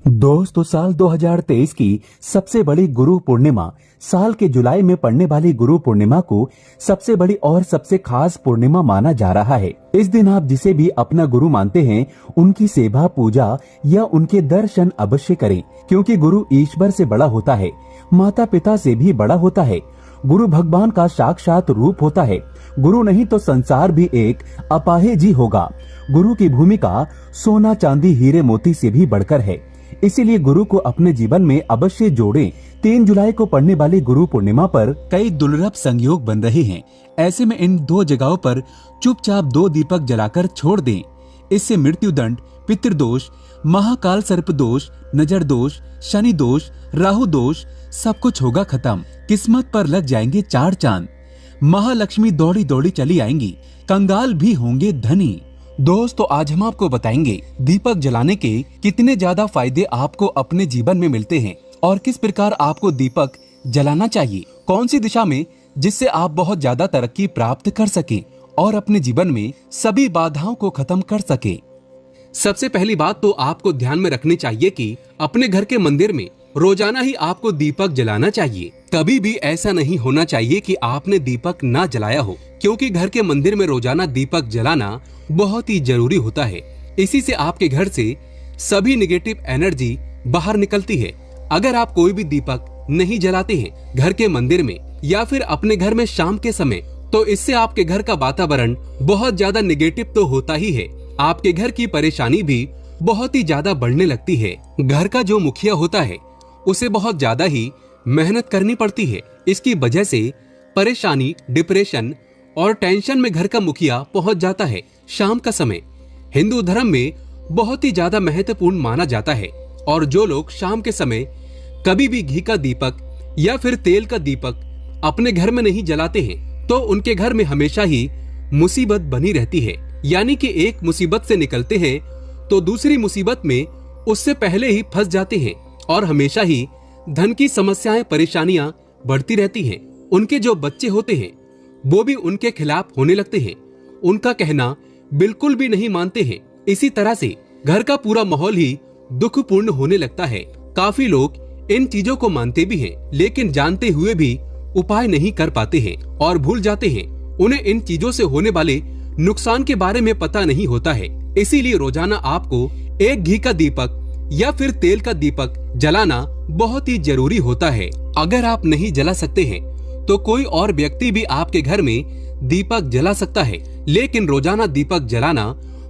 दोस्तों, साल 2023 की सबसे बड़ी गुरु पूर्णिमा साल के जुलाई में पड़ने वाली गुरु पूर्णिमा को सबसे बड़ी और सबसे खास पूर्णिमा माना जा रहा है। इस दिन आप जिसे भी अपना गुरु मानते हैं, उनकी सेवा पूजा या उनके दर्शन अवश्य करें, क्योंकि गुरु ईश्वर से बड़ा होता है, माता पिता से भी बड़ा होता है। गुरु भगवान का साक्षात रूप होता है। गुरु नहीं तो संसार भी एक अपाहिज ही होगा। गुरु की भूमिका सोना चांदी हीरे मोती से भी बढ़कर है। इसीलिए गुरु को अपने जीवन में अवश्य जोड़ें। 3 जुलाई को पड़ने वाली गुरु पूर्णिमा पर कई दुर्लभ संयोग बन रहे हैं। ऐसे में इन 2 जगहों पर चुपचाप 2 दीपक जलाकर छोड़ दें। इससे मृत्यु दंड, पितृदोष, महाकाल सर्प दोष, नजर दोष, शनि दोष, राहु दोष सब कुछ होगा खत्म। किस्मत पर लग जाएंगे 4 चांद। महालक्ष्मी दौड़ी दौड़ी चली आएंगी। कंगाल भी होंगे धनी। दोस्तों, आज हम आपको बताएंगे दीपक जलाने के कितने ज्यादा फायदे आपको अपने जीवन में मिलते हैं और किस प्रकार आपको दीपक जलाना चाहिए, कौन सी दिशा में, जिससे आप बहुत ज्यादा तरक्की प्राप्त कर सकें और अपने जीवन में सभी बाधाओं को खत्म कर सकें। सबसे पहली बात तो आपको ध्यान में रखनी चाहिए कि अपने घर के मंदिर में रोजाना ही आपको दीपक जलाना चाहिए। कभी भी ऐसा नहीं होना चाहिए कि आपने दीपक ना जलाया हो, क्योंकि घर के मंदिर में रोजाना दीपक जलाना बहुत ही जरूरी होता है। इसी से आपके घर से सभी नेगेटिव एनर्जी बाहर निकलती है। अगर आप कोई भी दीपक नहीं जलाते हैं घर के मंदिर में या फिर अपने घर में शाम के समय, तो इससे आपके घर का वातावरण बहुत ज्यादा नेगेटिव तो होता ही है। आपके घर की परेशानी भी बहुत ही ज्यादा बढ़ने लगती है। घर का जो मुखिया होता है उसे बहुत ज्यादा ही मेहनत करनी पड़ती है। इसकी वजह से परेशानी, डिप्रेशन और टेंशन में घर का मुखिया पहुंच जाता है। शाम का समय हिंदू धर्म में बहुत ही ज्यादा महत्वपूर्ण माना जाता है और जो लोग शाम के समय कभी भी घी का दीपक या फिर तेल का दीपक अपने घर में नहीं जलाते हैं, तो उनके घर में हमेशा ही मुसीबत बनी रहती है। यानी कि एक मुसीबत से निकलते हैं तो दूसरी मुसीबत में उससे पहले ही फंस जाते हैं और हमेशा ही धन की समस्याएं, परेशानियां बढ़ती रहती हैं। उनके जो बच्चे होते हैं वो भी उनके खिलाफ होने लगते हैं, उनका कहना बिल्कुल भी नहीं मानते हैं। इसी तरह से घर का पूरा माहौल ही दुखपूर्ण होने लगता है। काफी लोग इन चीजों को मानते भी हैं, लेकिन जानते हुए भी उपाय नहीं कर पाते हैं और भूल जाते हैं। उन्हें इन चीजों से होने वाले नुकसान के बारे में पता नहीं होता है। इसीलिए रोजाना आपको एक घी का दीपक या फिर तेल का दीपक जलाना बहुत ही जरूरी होता है। अगर आप नहीं जला सकते हैं तो कोई और व्यक्ति भी आपके घर में दीपक जला सकता है, लेकिन रोजाना दीपक जलाना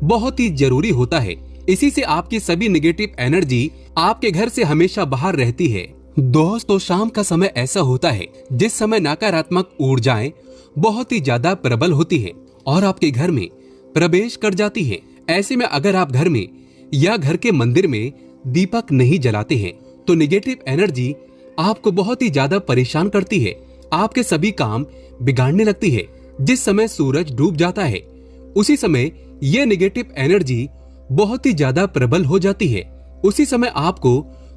बहुत ही जरूरी होता है। इसी से आपकी सभी नेगेटिव एनर्जी आपके घर से हमेशा बाहर रहती है। दोस्तों, शाम का समय ऐसा होता है जिस समय नकारात्मक ऊर्जाएं बहुत ही ज्यादा प्रबल होती है और आपके घर में प्रवेश कर जाती है। ऐसे में अगर आप घर में या घर के मंदिर में दीपक नहीं जलाते हैं तो नेगेटिव एनर्जी आपको बहुत ही ज्यादा परेशान करती है। आपके सभी काम बिगाड़ने लगती है। जिस समय सूरज डूब जाता है उसी समय ये नेगेटिव एनर्जी बहुत ही ज्यादा प्रबल हो जाती है। उसी समय आपको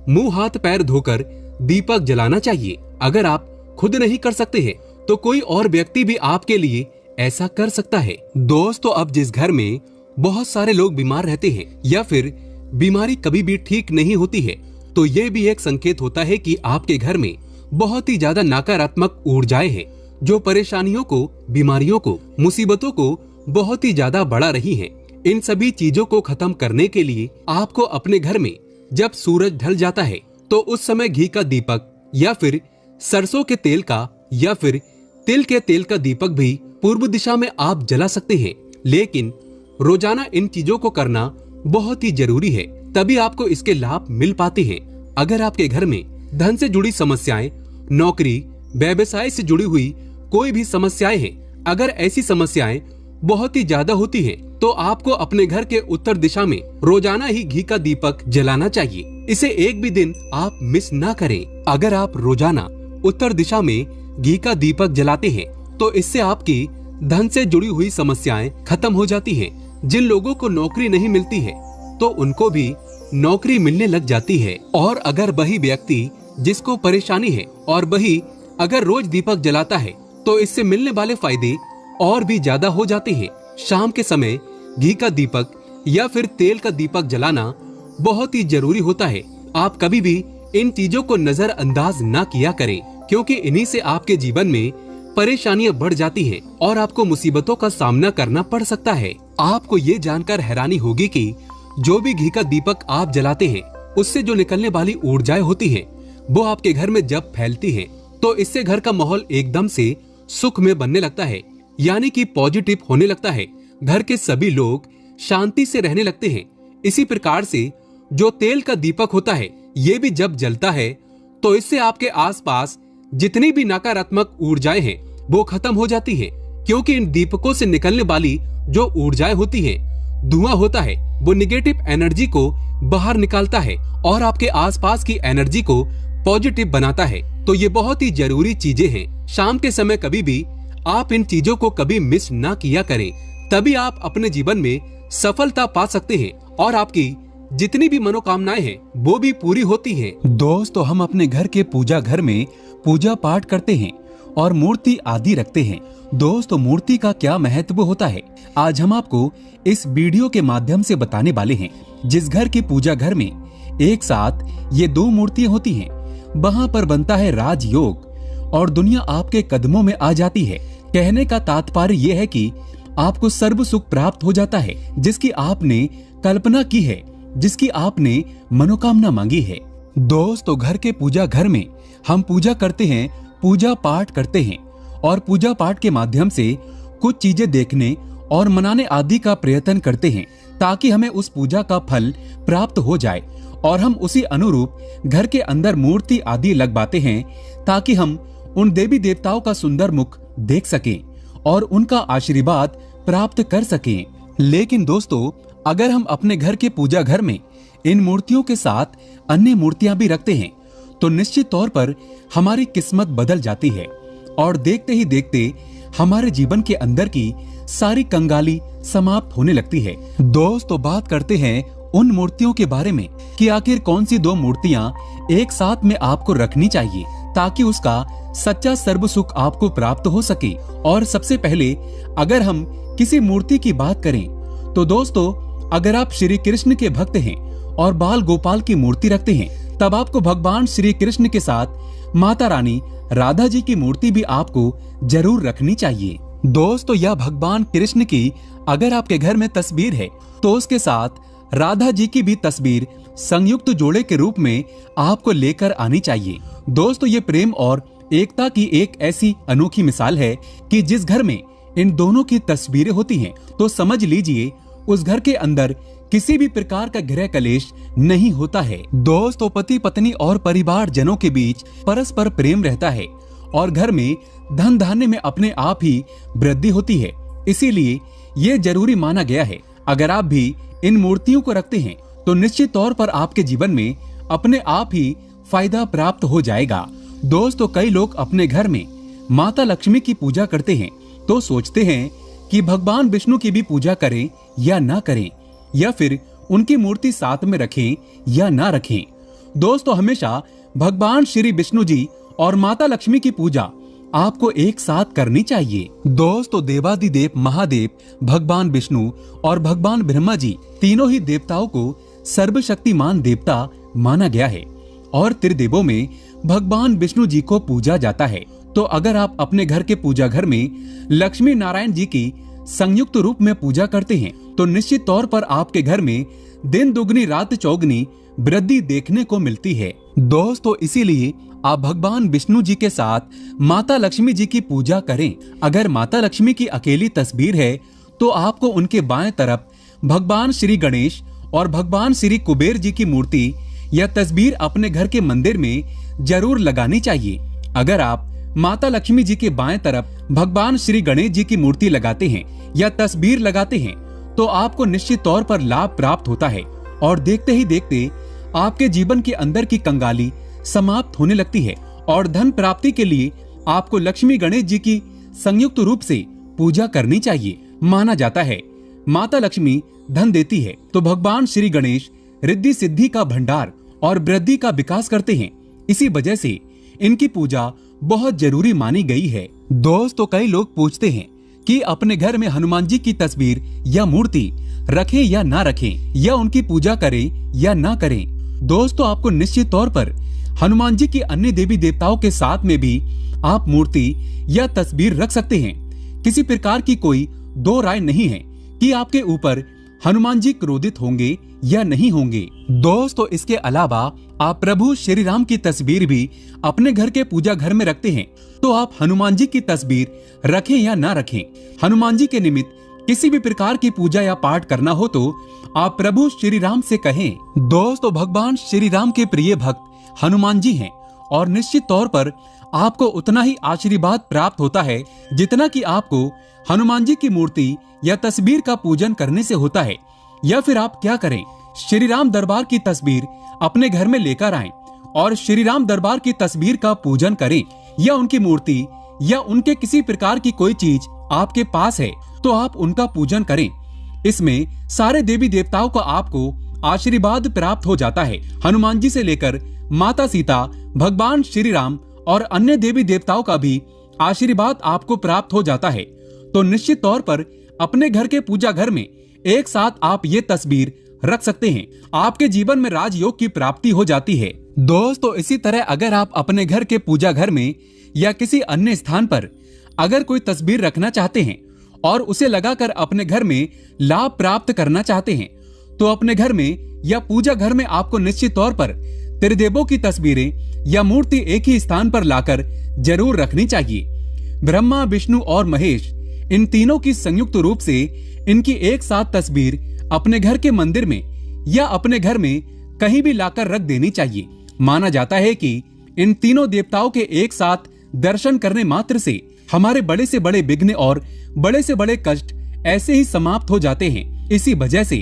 मुंह हाथ पैर धोकर दीपक जलाना चाहिए। अगर आप खुद नहीं कर सकते हैं तो कोई और व्यक्ति भी आपके लिए ऐसा कर सकता है। दोस्तों, अब जिस घर में बहुत सारे लोग बीमार रहते हैं या फिर बीमारी कभी भी ठीक नहीं होती है, तो ये भी एक संकेत होता है कि आपके घर में बहुत ही ज्यादा नकारात्मक ऊर्जाएं हैं जो परेशानियों को, बीमारियों को, मुसीबतों को बहुत ही ज्यादा बढ़ा रही हैं। इन सभी चीजों को खत्म करने के लिए आपको अपने घर में जब सूरज ढल जाता है तो उस समय घी का दीपक या फिर सरसों के तेल का या फिर तिल के तेल का दीपक भी पूर्व दिशा में आप जला सकते हैं। लेकिन रोजाना इन चीजों को करना बहुत ही जरूरी है, तभी आपको इसके लाभ मिल पाते हैं। अगर आपके घर में धन से जुड़ी समस्याएं, नौकरी, व्यवसाय से जुड़ी हुई कोई भी समस्याएं हैं, अगर ऐसी समस्याएं बहुत ही ज्यादा होती हैं, तो आपको अपने घर के उत्तर दिशा में रोजाना ही घी का दीपक जलाना चाहिए। इसे एक भी दिन आप मिस ना करें। अगर आप रोजाना उत्तर दिशा में घी का दीपक जलाते हैं तो इससे आपकी धन से जुड़ी हुई समस्याएं खत्म हो जाती हैं। जिन लोगों को नौकरी नहीं मिलती है तो उनको भी नौकरी मिलने लग जाती है। और अगर वही व्यक्ति जिसको परेशानी है और वही अगर रोज दीपक जलाता है तो इससे मिलने वाले फायदे और भी ज्यादा हो जाते हैं। शाम के समय घी का दीपक या फिर तेल का दीपक जलाना बहुत ही जरूरी होता है। आप कभी भी इन चीजों को नजरअंदाज ना किया करें, क्योंकि इन्हीं से आपके जीवन में परेशानियां बढ़ जाती हैं और आपको मुसीबतों का सामना करना पड़ सकता है। आपको ये जानकर हैरानी होगी कि जो भी घी का दीपक आप जलाते हैं, उससे जो निकलने वाली ऊर्जाएं होती हैं, वो आपके घर में जब फैलती हैं, तो इससे घर का माहौल एकदम से सुख में बनने लगता है, यानी कि पॉजिटिव होने लगता है। घर के सभी लोग शांति से रहने लगते हैं। इसी प्रकार से जो तेल का दीपक होता है, ये भी जब जलता है तो इससे आपके आसपास जितनी भी नकारात्मक ऊर्जाएं हैं वो खत्म हो जाती हैं, क्योंकि इन दीपकों से निकलने वाली जो ऊर्जाएं होती हैं, धुआं होता है, वो निगेटिव एनर्जी को बाहर निकालता है और आपके आसपास की एनर्जी को पॉजिटिव बनाता है। तो ये बहुत ही जरूरी चीजें हैं। शाम के समय कभी भी आप इन चीजों को कभी मिस ना किया करें, तभी आप अपने जीवन में सफलता पा सकते हैं और आपकी जितनी भी मनोकामनाएं हैं वो भी पूरी होती हैं। दोस्तों, हम अपने घर के पूजा घर में पूजा पाठ करते हैं और मूर्ति आदि रखते हैं। दोस्तों, मूर्ति का क्या महत्व होता है, आज हम आपको इस वीडियो के माध्यम से बताने वाले हैं। जिस घर के पूजा घर में एक साथ ये दो मूर्तियां होती हैं, वहां पर बनता है राजयोग और दुनिया आपके कदमों में आ जाती है। कहने का तात्पर्य यह है कि आपको सर्व सुख प्राप्त हो जाता है, जिसकी आपने कल्पना की है, जिसकी आपने मनोकामना मांगी है। दोस्तों, घर के पूजा घर में हम पूजा करते हैं, पूजा पाठ करते हैं और पूजा पाठ के माध्यम से कुछ चीजें देखने और मनाने आदि का प्रयत्न करते हैं, ताकि हमें उस पूजा का फल प्राप्त हो जाए और हम उसी अनुरूप घर के अंदर मूर्ति आदि लगवाते हैं, ताकि हम उन देवी देवताओं का सुंदर मुख देख सकें और उनका आशीर्वाद प्राप्त कर सकें। लेकिन दोस्तों, अगर हम अपने घर के पूजा घर में इन मूर्तियों के साथ अन्य मूर्तियां भी रखते हैं, तो निश्चित तौर पर हमारी किस्मत बदल जाती है और देखते ही देखते हमारे जीवन के अंदर की सारी कंगाली समाप्त होने लगती है। दोस्तों, बात करते हैं उन मूर्तियों के बारे में कि आखिर कौन सी दो मूर्तियां एक साथ में आपको रखनी चाहिए, ताकि उसका सच्चा सर्व सुख आपको प्राप्त हो सके। और सबसे पहले अगर हम किसी मूर्ति की बात करें, तो दोस्तों, अगर आप श्री कृष्ण के भक्त हैं और बाल गोपाल की मूर्ति रखते हैं, तब आपको भगवान श्री कृष्ण के साथ माता रानी राधा जी की मूर्ति भी आपको जरूर रखनी चाहिए। दोस्तों, यह भगवान कृष्ण की अगर आपके घर में तस्वीर है, तो उसके साथ राधा जी की भी तस्वीर संयुक्त जोड़े के रूप में आपको लेकर आनी चाहिए। दोस्तों, ये प्रेम और एकता की एक ऐसी अनोखी मिसाल है कि जिस घर में इन दोनों की तस्वीरें होती हैं, तो समझ लीजिए उस घर के अंदर किसी भी प्रकार का गृह कलेश नहीं होता है। दोस्तों, पति पत्नी और परिवार जनों के बीच परस्पर प्रेम रहता है और घर में धन धान्य में अपने आप ही वृद्धि होती है। इसीलिए ये जरूरी माना गया है, अगर आप भी इन मूर्तियों को रखते हैं, तो निश्चित तौर पर आपके जीवन में अपने आप ही फायदा प्राप्त हो जाएगा। दोस्तों, कई लोग अपने घर में माता लक्ष्मी की पूजा करते हैं, तो सोचते हैं कि भगवान विष्णु की भी पूजा करें या ना करें, या फिर उनकी मूर्ति साथ में रखें या ना रखें। दोस्तों, हमेशा भगवान श्री विष्णु जी और माता लक्ष्मी की पूजा आपको एक साथ करनी चाहिए। दोस्तों, देवादिदेव महादेव भगवान विष्णु और भगवान ब्रह्मा जी तीनों ही देवताओं को सर्वशक्तिमान देवता माना गया है और त्रिदेवों में भगवान विष्णु जी को पूजा जाता है। तो अगर आप अपने घर के पूजा घर में लक्ष्मी नारायण जी की संयुक्त रूप में पूजा करते हैं, तो निश्चित तौर पर आपके घर में दिन दुगनी रात चौगनी वृद्धि देखने को मिलती है। दोस्तों, इसीलिए आप भगवान विष्णु जी के साथ माता लक्ष्मी जी की पूजा करें। अगर माता लक्ष्मी की अकेली तस्वीर है, तो आपको उनके बाएं तरफ भगवान श्री गणेश और भगवान श्री कुबेर जी की मूर्ति या तस्वीर अपने घर के मंदिर में जरूर लगानी चाहिए। अगर आप माता लक्ष्मी जी के बाएं तरफ भगवान श्री गणेश जी की मूर्ति लगाते हैं या तस्वीर लगाते हैं, तो आपको निश्चित तौर पर लाभ प्राप्त होता है और देखते ही देखते आपके जीवन के अंदर की कंगाली समाप्त होने लगती है और धन प्राप्ति के लिए आपको लक्ष्मी गणेश जी की संयुक्त रूप से पूजा करनी चाहिए। माना जाता है माता लक्ष्मी धन देती है, तो भगवान श्री गणेश रिद्धि सिद्धि का भंडार और वृद्धि का विकास करते हैं। इसी वजह से इनकी पूजा बहुत जरूरी मानी गई है। दोस्तों, कई लोग पूछते हैं कि अपने घर में हनुमान जी की तस्वीर या मूर्ति रखें या ना रखें, या उनकी पूजा करें या ना करें। दोस्तों आपको निश्चित तौर पर हनुमान जी की अन्य देवी देवताओं के साथ में भी आप मूर्ति या तस्वीर रख सकते हैं। किसी प्रकार की कोई दो राय नहीं है कि आपके ऊपर हनुमान जी क्रोधित होंगे या नहीं होंगे। दोस्तों इसके अलावा आप प्रभु श्री राम की तस्वीर भी अपने घर के पूजा घर में रखते हैं, तो आप हनुमान जी की तस्वीर रखें या ना रखें, हनुमान जी के निमित्त किसी भी प्रकार की पूजा या पाठ करना हो तो आप प्रभु श्री राम से कहें। दोस्तों भगवान श्री राम के प्रिय भक्त हनुमान जी हैं और निश्चित तौर पर आपको उतना ही आशीर्वाद प्राप्त होता है जितना कि आपको हनुमान जी की मूर्ति या तस्वीर का पूजन करने से होता है। या फिर आप क्या करें, श्री राम दरबार की तस्वीर अपने घर में लेकर आएं और श्री राम दरबार की तस्वीर का पूजन करें, या उनकी मूर्ति या उनके किसी प्रकार की कोई चीज आपके पास है तो आप उनका पूजन करें। इसमें सारे देवी देवताओं का आपको आशीर्वाद प्राप्त हो जाता है। हनुमान जी से लेकर माता सीता, भगवान श्री राम और अन्य देवी देवताओं का भी आशीर्वाद आपको प्राप्त हो जाता है। तो निश्चित तौर पर अपने घर के पूजा घर में एक साथ आप ये तस्वीर रख सकते हैं। आपके जीवन में राजयोग की प्राप्ति हो जाती है। दोस्तों इसी तरह अगर आप अपने घर के पूजा घर में या किसी अन्य स्थान पर अगर कोई तस्वीर रखना चाहते हैं और उसे लगाकर अपने घर में लाभ प्राप्त करना चाहते हैं, तो अपने घर में या पूजा घर में आपको निश्चित तौर पर त्रिदेवों की तस्वीरें या मूर्ति एक ही स्थान पर लाकर जरूर रखनी चाहिए। ब्रह्मा, विष्णु और महेश, इन तीनों की संयुक्त रूप से इनकी एक साथ तस्वीर अपने घर के मंदिर में या अपने घर में कहीं भी लाकर रख देनी चाहिए। माना जाता है कि इन तीनों देवताओं के एक साथ दर्शन करने मात्र से हमारे बड़े से बड़े विघ्न और बड़े से बड़े कष्ट ऐसे ही समाप्त हो जाते हैं। इसी वजह से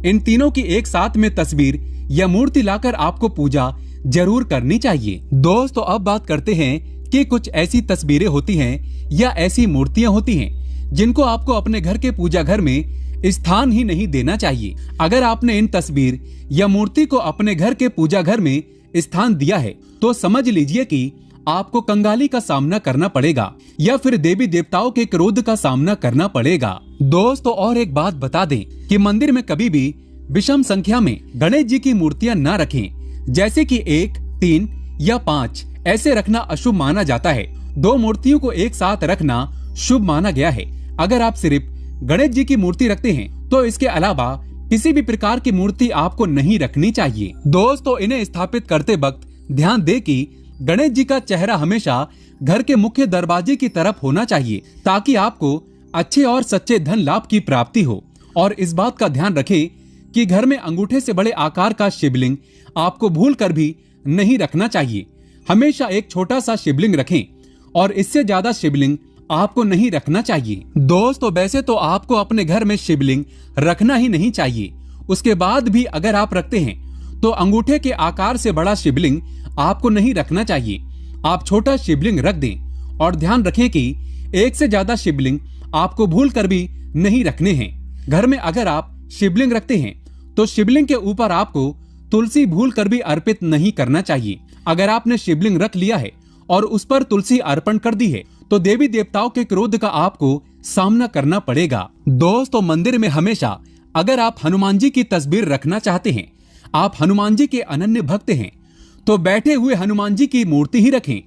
इन तीनों की एक साथ में तस्वीर या मूर्ति लाकर आपको पूजा जरूर करनी चाहिए। दोस्तों अब बात करते हैं कि कुछ ऐसी तस्वीरें होती हैं या ऐसी मूर्तियां होती हैं जिनको आपको अपने घर के पूजा घर में स्थान ही नहीं देना चाहिए। अगर आपने इन तस्वीर या मूर्ति को अपने घर के पूजा घर में स्थान दिया है तो समझ लीजिए कि आपको कंगाली का सामना करना पड़ेगा या फिर देवी देवताओं के क्रोध का सामना करना पड़ेगा। दोस्तों और एक बात बता दें कि मंदिर में कभी भी विषम संख्या में गणेश जी की मूर्तियां ना रखें, जैसे कि 1, 3 या 5 ऐसे रखना अशुभ माना जाता है। 2 मूर्तियों को एक साथ रखना शुभ माना गया है। अगर आप सिर्फ गणेश जी की मूर्ति रखते हैं तो इसके अलावा किसी भी प्रकार की मूर्ति आपको नहीं रखनी चाहिए। दोस्तों इन्हें स्थापित करते वक्त ध्यान दें कि गणेश जी का चेहरा हमेशा घर के मुख्य दरवाजे की तरफ होना चाहिए ताकि आपको अच्छे और सच्चे धन लाभ की प्राप्ति हो। और इस बात का ध्यान रखें कि घर में अंगूठे से बड़े आकार का शिवलिंग आपको भूल कर भी नहीं रखना चाहिए। हमेशा एक छोटा सा शिवलिंग रखें और इससे ज्यादा शिवलिंग आपको नहीं रखना चाहिए। दोस्तों वैसे तो आपको अपने घर में शिवलिंग रखना ही नहीं चाहिए, उसके बाद भी अगर आप रखते हैं तो अंगूठे के आकार से बड़ा शिवलिंग आपको नहीं रखना चाहिए। आप छोटा शिवलिंग रख दें और ध्यान रखें कि एक से ज्यादा शिवलिंग आपको भूल कर भी नहीं रखने हैं। घर में अगर आप शिवलिंग रखते हैं तो शिवलिंग के ऊपर आपको तुलसी भूल कर भी अर्पित नहीं करना चाहिए। अगर आपने शिवलिंग रख लिया है और उस पर तुलसी अर्पण कर दी है तो देवी देवताओं के क्रोध का आपको सामना करना पड़ेगा। दोस्तों मंदिर में हमेशा अगर आप हनुमान जी की तस्वीर रखना चाहते हैं, आप हनुमान जी के अनन्य भक्त हैं, तो बैठे हुए हनुमान जी की मूर्ति ही रखें।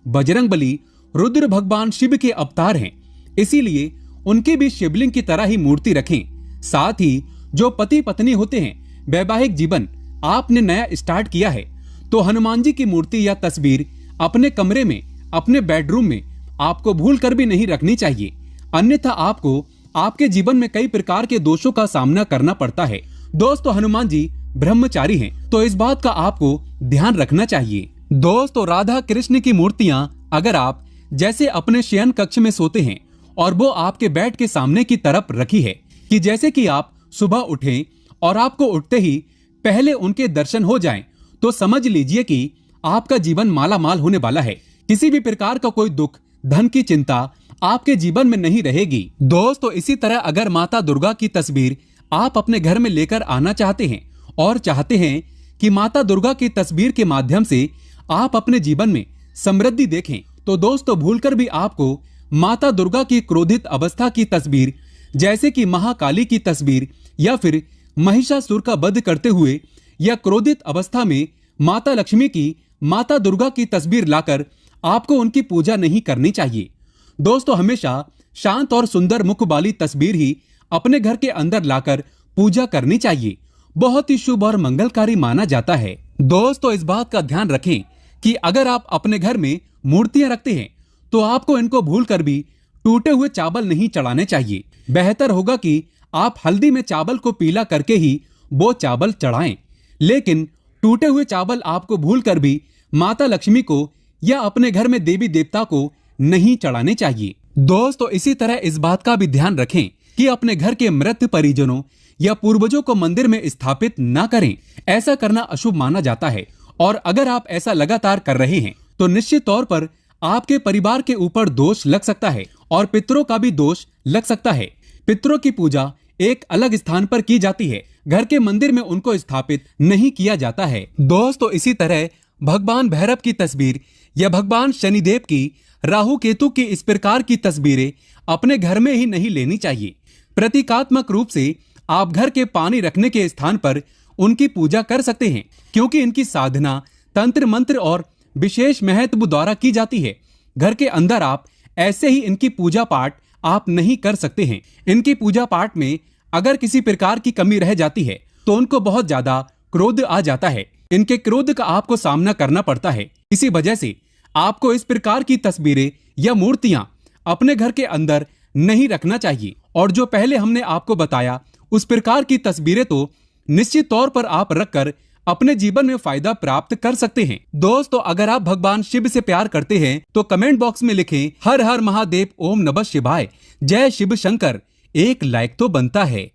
बजरंगबली रुद्र भगवान शिव के अवतार हैं, इसीलिए उनके भी शिवलिंग की तरह ही मूर्ति रखें। साथ ही जो पति पत्नी होते हैं, वैवाहिक जीवन आपने नया स्टार्ट किया है तो हनुमान जी की मूर्ति या तस्वीर अपने कमरे में, अपने बेडरूम में आपको भूल कर भी नहीं रखनी चाहिए, अन्यथा आपको आपके जीवन में कई प्रकार के दोषों का सामना करना पड़ता है। दोस्तों हनुमान जी ब्रह्मचारी हैं, तो इस बात का आपको ध्यान रखना चाहिए। दोस्तों राधा कृष्ण की मूर्तियां अगर आप जैसे अपने शयन कक्ष में सोते हैं और वो आपके बेड के सामने की तरफ रखी है कि जैसे कि आप सुबह उठें और आपको उठते ही पहले उनके दर्शन हो जाएं, तो समझ लीजिए कि आपका जीवन माला माल होने वाला है। किसी भी प्रकार का कोई दुख, धन की चिंता आपके जीवन में नहीं रहेगी। दोस्तों इसी तरह अगर माता दुर्गा की तस्वीर आप अपने घर में लेकर आना चाहते हैं और चाहते हैं कि माता दुर्गा की तस्वीर के माध्यम से आप अपने जीवन में समृद्धि देखें, तो दोस्तों भूलकर भी आपको माता दुर्गा की क्रोधित अवस्था की तस्वीर, जैसे कि महाकाली की तस्वीर या फिर महिषासुर का वध करते हुए या क्रोधित अवस्था में माता लक्ष्मी की, माता दुर्गा की तस्वीर लाकर आपको उनकी पूजा नहीं करनी चाहिए। दोस्तों, हमेशा शांत और सुंदर मुख वाली तस्वीर ही अपने घर के अंदर लाकर पूजा करनी चाहिए। बहुत ही शुभ और मंगलकारी माना जाता है। दोस्तों, इस बात का ध्यान रखें कि अगर आप अपने घर में मूर्तियां रखते हैं तो आपको इनको भूलकर भी टूटे हुए चावल नहीं चढ़ाने चाहिए। बेहतर होगा कि आप हल्दी में चावल को पीला करके ही वो चावल चढ़ाएं। लेकिन टूटे हुए चावल आपको भूलकर भी माता लक्ष्मी को या अपने घर में देवी देवता को नहीं चढ़ाने चाहिए। दोस्तों, इसी तरह इस बात का भी ध्यान रखें कि अपने घर के मृत परिजनों या पूर्वजों को मंदिर में स्थापित न करें। ऐसा करना अशुभ माना जाता है और अगर आप ऐसा लगातार कर रहे हैं तो निश्चित तौर पर आपके परिवार के ऊपर दोष लग सकता है और पितरों का भी दोष लग सकता है। पितरों की पूजा एक अलग स्थान पर की जाती है, घर के मंदिर में उनको स्थापित नहीं किया जाता है। दोस्तों, इसी तरह भगवान भैरव की तस्वीर या भगवान शनिदेव की, राहु केतु की इस प्रकार की तस्वीरें अपने घर में ही नहीं लेनी चाहिए। प्रतीकात्मक रूप से आप घर के पानी रखने के स्थान पर उनकी पूजा कर सकते हैं, क्योंकि इनकी साधना तंत्र मंत्र और विशेष महत्व द्वारा की जाती है। घर के अंदर आप ऐसे ही इनकी पूजा पाठ आप नहीं कर सकते हैं। इनकी पूजा पाठ में अगर किसी प्रकार की कमी रह जाती है तो उनको बहुत ज्यादा क्रोध आ जाता है। इनके क्रोध का आपको सामना करना पड़ता है। इसी वजह से आपको इस प्रकार की तस्वीरें या मूर्तियां अपने घर के अंदर नहीं रखना चाहिए। और जो पहले हमने आपको बताया उस प्रकार की तस्वीरें तो निश्चित तौर पर आप रखकर अपने जीवन में फायदा प्राप्त कर सकते हैं। दोस्तों, अगर आप भगवान शिव से प्यार करते हैं तो कमेंट बॉक्स में लिखें हर हर महादेव, ओम नमः शिवाय, जय शिव शंकर। एक लाइक तो बनता है।